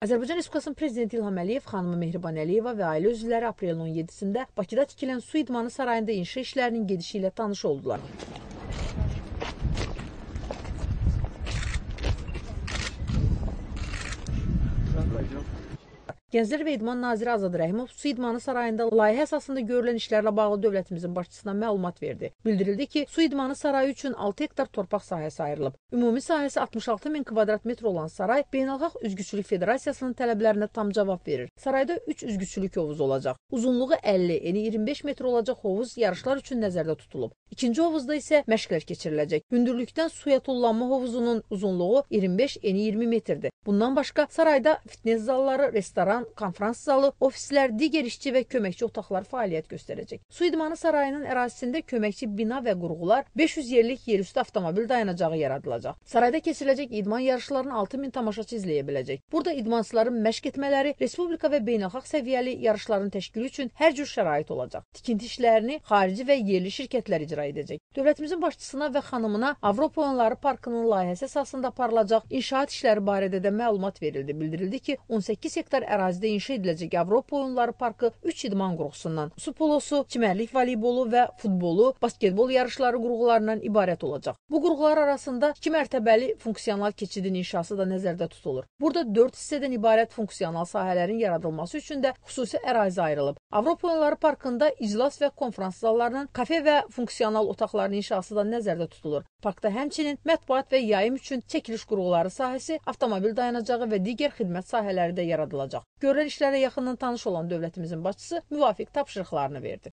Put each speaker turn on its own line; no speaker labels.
Azərbaycan Respublikasının Prezidenti İlham Əliyev, xanımı Mehriban Əliyeva və ailə üzvləri aprelin 17-sində Bakıda tikilən Su İdmanı Sarayında inşa işlərinin gedişi ilə tanış oldular. Gənclər və İdman Naziri Azad Rəhimov Su İdmanı Sarayında layihə əsasında görülən işlərlə bağlı dövlətimizin başçısına məlumat verdi. Bildirildi ki, Su İdmanı Sarayı üçün 6 hektar torpaq sahəsi ayrılıb. Ümumi sahəsi 66 min kvadrat metr olan saray Beynəlxalq Üzgüçülük Federasiyasının tələblərinə tam cavab verir. Sarayda 3 üzgüçülük hovuzu olacaq. Uzunluğu 50, eni 25 metr olacaq hovuz yarışlar üçün nəzərdə tutulub. İkinci hovuzda isə məşqlər keçiriləcək. Hündürlükdən suya tullanma hovuzunun uzunluğu 25, eni 20 metrdir. Bundan başqa sarayda fitness zalları, restoran, konferans zalı, ofislər, digər işçi və köməkçi otaqlar fəaliyyət göstərəcək. Su İdmanı Sarayının ərazisində köməkçi bina və qurğular, 500 yerlik yerüstü avtomobil dayanacağı yaradılacaq. Sarayda keçiriləcək idman yarışlarını 6000 tamaşaçı izləyə biləcək. Burada idmançıların məşq etmələri, respublika və beynəlxalq səviyyəli yarışların təşkili üçün hər cür şərait olacaq. Tikinti işlərini xarici və yerli şirkətlər icra edəcək. Dövlətimizin başçısına və xanımına Avropa Oyunları Parkının layihəsi əsasında aparılacaq inşaat işləri barədə də məlumat verildi. Bildirildi ki, 18 hektar ərazidə inşa ediləcək Avropa Oyunları Parkı 3 idman qurğusundan, su polosu, çimərlik voleybolu və futbolu, basketbol yarışları qurğularından ibarət olacaq. Bu qurğular arasında 2 mərtəbəli funksional keçidin inşası da nəzərdə tutulur. Burada 4 hissədən ibarət funksional sahələrin yaradılması üçün də xüsusi ərazi ayrılıb. Avropa Oyunları Parkında iclas və konferans zallarının, kafe və funksional otaqların inşası da nəzərdə tutulur. Parkda həmçinin mətbuat və yayım üçün çəkiliş qurğuları sahəsi, avtomobil dayanacağı və digər xidmət sahələri də yaradılacaq. Görülən işlərlə yaxından tanış olan dövlətimizin başçısı müvafiq tapşırıqlarını verdi.